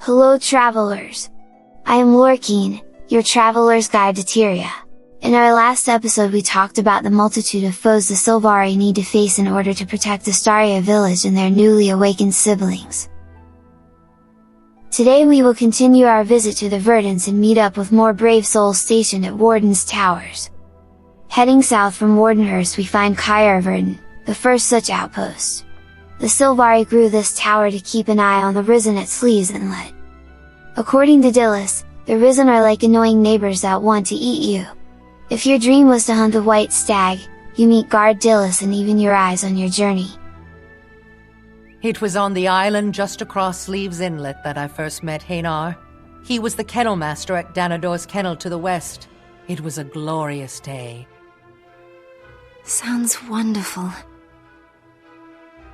Hello travelers! I am Lorekeen, your traveler's guide to Astorea. In our last episode we talked about the multitude of foes the Sylvari need to face in order to protect Astorea village and their newly awakened siblings. Today we will continue our visit to the Verdants and meet up with more brave souls stationed at Wardens Towers. Heading south from Wardenhurst we find Caer Verdant, the first such outpost. The Sylvari grew this tower to keep an eye on the Risen at Sleive's Inlet. According to Dillis, the Risen are like annoying neighbors that want to eat you. If your dream was to hunt the white stag, you meet guard Dillis and even your eyes on your journey. It was on the island just across Sleive's Inlet that I first met Hanar. He was the kennel master at Danador's kennel to the west. It was a glorious day. Sounds wonderful.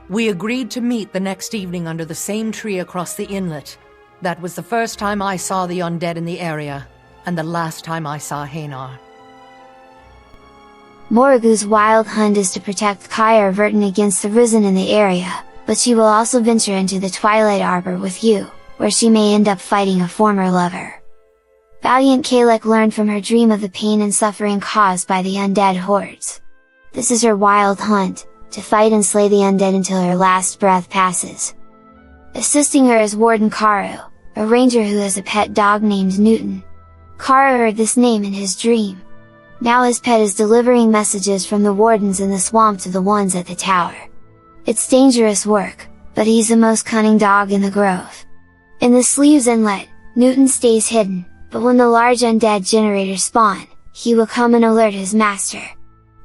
We agreed to meet the next evening under the same tree across the inlet. That was the first time I saw the undead in the area, and the last time I saw Hanar. Morigu's wild hunt is to protect Caer Verdant against the Risen in the area, but she will also venture into the Twilight Arbor with you, where she may end up fighting a former lover. Valiant Kalek learned from her dream of the pain and suffering caused by the undead hordes. This is her wild hunt, to fight and slay the undead until her last breath passes. Assisting her is Warden Karu, a ranger who has a pet dog named Newton. Karu heard this name in his dream. Now his pet is delivering messages from the wardens in the swamp to the ones at the tower. It's dangerous work, but he's the most cunning dog in the grove. In the Sleive's Inlet, Newton stays hidden, but when the large undead generators spawn, he will come and alert his master.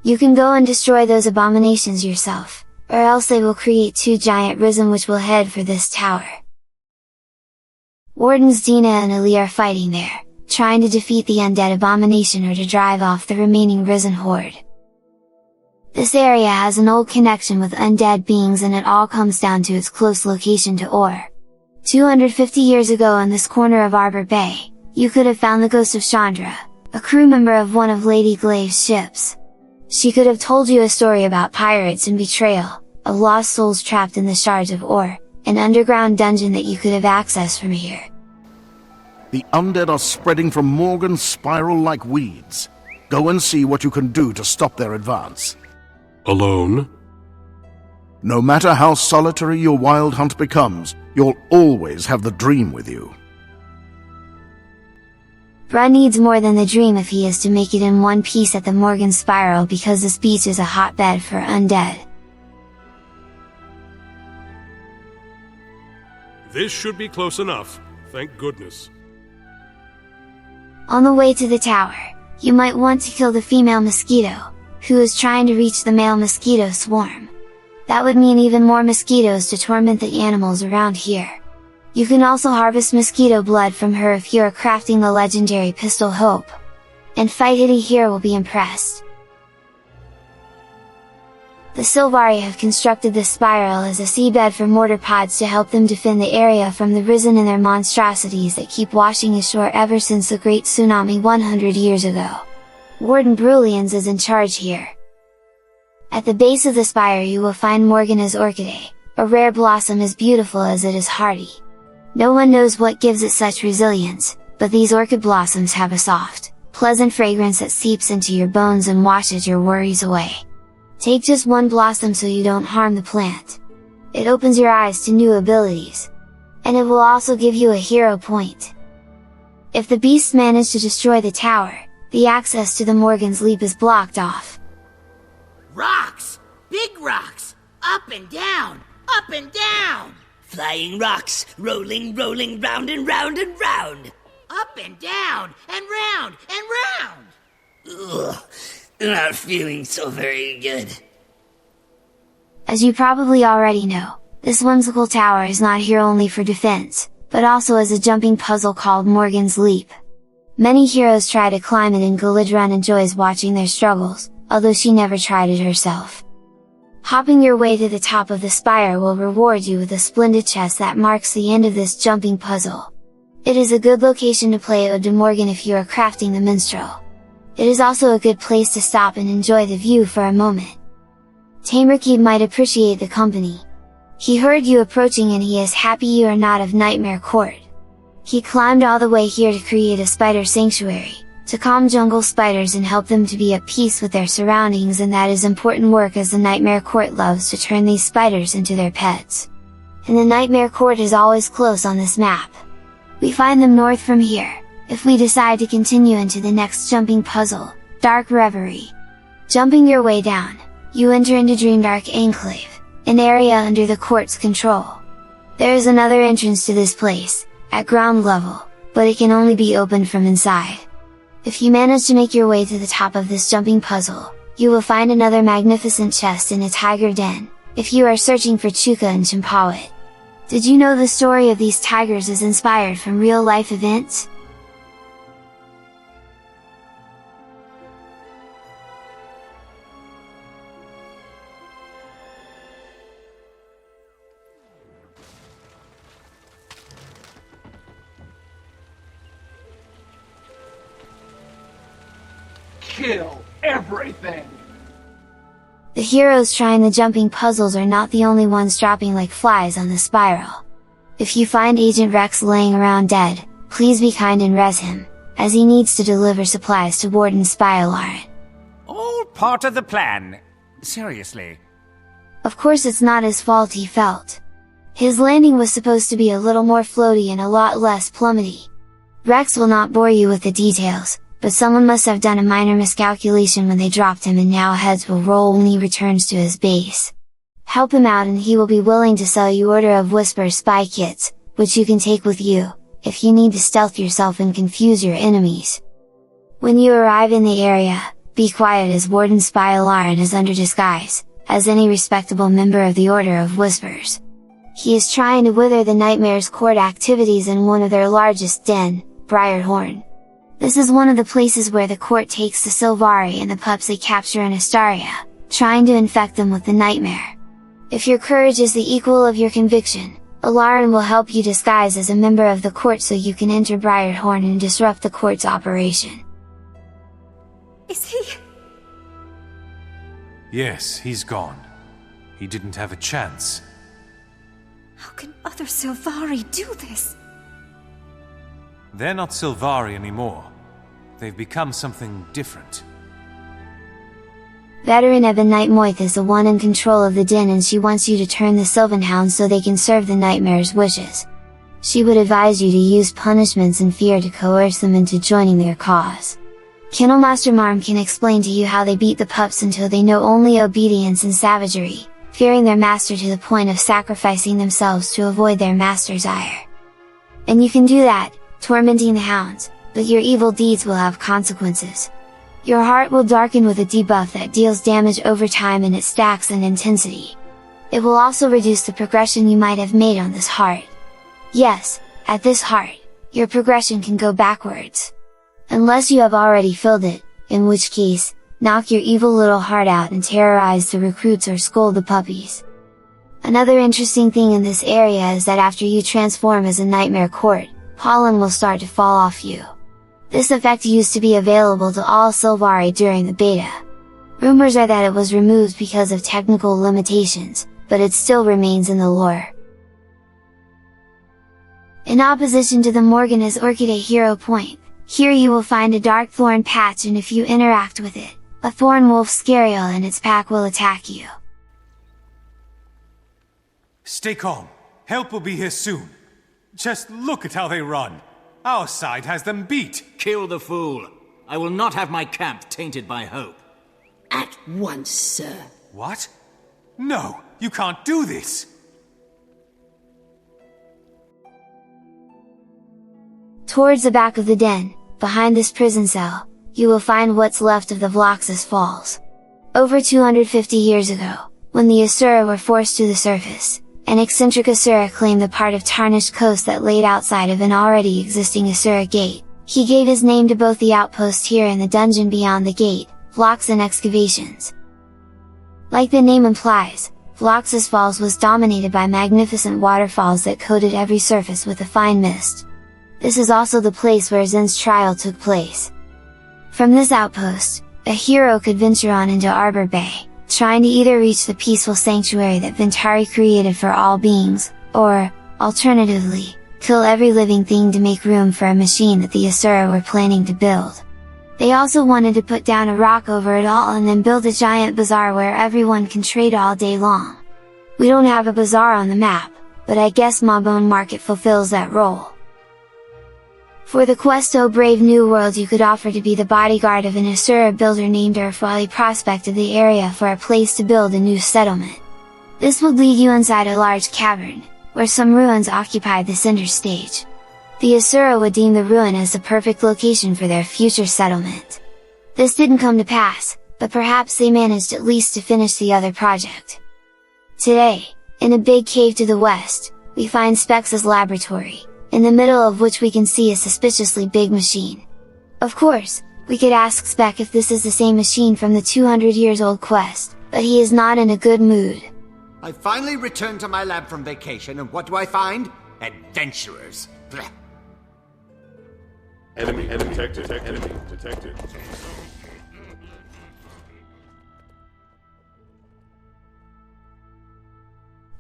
You can go and destroy those abominations yourself, or else they will create two giant Risen which will head for this tower. Wardens Dina and Ali are fighting there, trying to defeat the undead abomination or to drive off the remaining Risen horde. This area has an old connection with undead beings and it all comes down to its close location to ore. 250 years ago in this corner of Arbor Bay, you could have found the ghost of Chandra, a crew member of one of Lady Glaive's ships. She could have told you a story about pirates and betrayal, of lost souls trapped in the shards of ore, an underground dungeon that you could have accessed from here. The undead are spreading from Morgan's spiral like weeds. Go and see what you can do to stop their advance. Alone? No matter how solitary your wild hunt becomes, you'll always have the dream with you. Bra needs more than the dream if he is to make it in one piece at the Morgan Spiral because this beach is a hotbed for undead. This should be close enough, thank goodness. On the way to the tower, you might want to kill the female mosquito, who is trying to reach the male mosquito swarm. That would mean even more mosquitoes to torment the animals around here. You can also harvest mosquito blood from her if you are crafting the legendary pistol Hope. And Fight Hitty here will be impressed. The Sylvari have constructed this spiral as a seabed for mortar pods to help them defend the area from the Risen and their monstrosities that keep washing ashore ever since the Great Tsunami 100 years ago. Warden Brillians is in charge here. At the base of the spire you will find Morgana's Orchidea, a rare blossom as beautiful as it is hardy. No one knows what gives it such resilience, but these orchid blossoms have a soft, pleasant fragrance that seeps into your bones and washes your worries away. Take just one blossom so you don't harm the plant. It opens your eyes to new abilities. And it will also give you a hero point. If the beasts manage to destroy the tower, the access to the Morgan's Leap is blocked off. Rocks! Big rocks! Up and down! Up and down! Flying rocks, rolling, rolling, round and round and round! Up and down, and round, and round! Ugh, not feeling so very good. As you probably already know, this whimsical tower is not here only for defense, but also as a jumping puzzle called Morgan's Leap. Many heroes try to climb it and Galidron enjoys watching their struggles, although she never tried it herself. Hopping your way to the top of the spire will reward you with a splendid chest that marks the end of this jumping puzzle. It is a good location to play Ode to Morgan if you are crafting the minstrel. It is also a good place to stop and enjoy the view for a moment. Tamerkeeb might appreciate the company. He heard you approaching and he is happy you are not of Nightmare Court. He climbed all the way here to create a spider sanctuary, to calm jungle spiders and help them to be at peace with their surroundings, and that is important work as the Nightmare Court loves to turn these spiders into their pets. And the Nightmare Court is always close on this map. We find them north from here, if we decide to continue into the next jumping puzzle, Dark Reverie. Jumping your way down, you enter into Dreamdark Enclave, an area under the court's control. There is another entrance to this place, at ground level, but it can only be opened from inside. If you manage to make your way to the top of this jumping puzzle, you will find another magnificent chest in a tiger den, if you are searching for Chuka and Champawat. Did you know the story of these tigers is inspired from real-life events? Kill everything! The heroes trying the jumping puzzles are not the only ones dropping like flies on the spiral. If you find Agent Rex laying around dead, please be kind and res him, as he needs to deliver supplies to Warden Towers. All part of the plan. Seriously. Of course it's not his fault he felt. His landing was supposed to be a little more floaty and a lot less plummety. Rex will not bore you with the details, but someone must have done a minor miscalculation when they dropped him, and now heads will roll when he returns to his base. Help him out and he will be willing to sell you Order of Whisper spy kits, which you can take with you, if you need to stealth yourself and confuse your enemies. When you arrive in the area, be quiet as Warden Towers is under disguise, as any respectable member of the Order of Whispers. He is trying to wither the Nightmare's court activities in one of their largest den, Briarthorn. This is one of the places where the court takes the Sylvari and the pups they capture in Astoria, trying to infect them with the Nightmare. If your courage is the equal of your conviction, Alarin will help you disguise as a member of the court so you can enter Briarthorn and disrupt the court's operation. Is he? Yes, he's gone. He didn't have a chance. How can other Sylvari do this? They're not Sylvari anymore. They've become something different. Veteran Ebon Nightmoith is the one in control of the den, and she wants you to turn the Sylvan Hounds so they can serve the Nightmare's wishes. She would advise you to use punishments and fear to coerce them into joining their cause. Kennelmaster Marm can explain to you how they beat the pups until they know only obedience and savagery, fearing their master to the point of sacrificing themselves to avoid their master's ire. And you can do that, tormenting the hounds, but your evil deeds will have consequences. Your heart will darken with a debuff that deals damage over time, and it stacks in intensity. It will also reduce the progression you might have made on this heart. Yes, at this heart, your progression can go backwards. Unless you have already filled it, in which case, knock your evil little heart out and terrorize the recruits or scold the puppies. Another interesting thing in this area is that after you transform as a Nightmare Court, pollen will start to fall off you. This effect used to be available to all Sylvari during the beta. Rumors are that it was removed because of technical limitations, but it still remains in the lore. In opposition to the Morgan is Orchidea Hero Point. Here you will find a dark thorn patch, and if you interact with it, a thorn wolf Scariel and its pack will attack you. Stay calm. Help will be here soon. Just look at how they run! Our side has them beat! Kill the fool. I will not have my camp tainted by hope. At once, sir. What? No, you can't do this! Towards the back of the den, behind this prison cell, you will find what's left of the Vlox's Falls. Over 250 years ago, when the Asura were forced to the surface, an eccentric Asura claimed the part of Tarnished Coast that laid outside of an already existing Asura gate. He gave his name to both the outpost here and the dungeon beyond the gate, Vlox and Excavations. Like the name implies, Vlox's Falls was dominated by magnificent waterfalls that coated every surface with a fine mist. This is also the place where Zen's trial took place. From this outpost, a hero could venture on into Arbor Bay, trying to either reach the peaceful sanctuary that Ventari created for all beings, or, alternatively, kill every living thing to make room for a machine that the Asura were planning to build. They also wanted to put down a rock over it all and then build a giant bazaar where everyone can trade all day long. We don't have a bazaar on the map, but I guess Mawbone Market fulfills that role. For the quest O Brave New World, you could offer to be the bodyguard of an Asura builder named Urf while he prospected the area for a place to build a new settlement. This would lead you inside a large cavern, where some ruins occupy the center stage. The Asura would deem the ruin as the perfect location for their future settlement. This didn't come to pass, but perhaps they managed at least to finish the other project. Today, in a big cave to the west, we find Spekks' laboratory, in the middle of which we can see a suspiciously big machine. Of course, we could ask Spekk if this is the same machine from the 200 years old quest, but he is not in a good mood. I finally returned to my lab from vacation, and what do I find? Adventurers. Blech. Enemy detected. Enemy detected.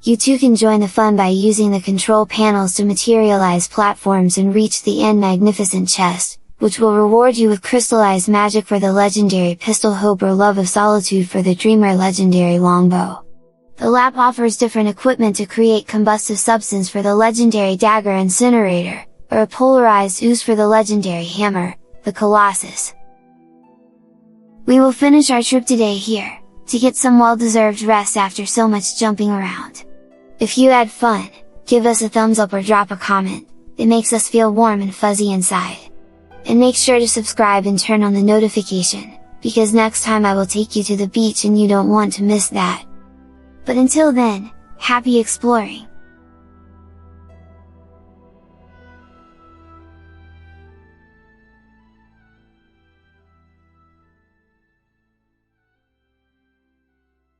You too can join the fun by using the control panels to materialize platforms and reach the end magnificent chest, which will reward you with crystallized magic for the legendary pistol, hope or love of solitude for the dreamer legendary longbow. The lab offers different equipment to create combustive substance for the legendary dagger incinerator, or a polarized ooze for the legendary hammer, the Colossus. We will finish our trip today here, to get some well-deserved rest after so much jumping around. If you had fun, give us a thumbs up or drop a comment, it makes us feel warm and fuzzy inside. And make sure to subscribe and turn on the notification, because next time I will take you to the beach and you don't want to miss that. But until then, happy exploring!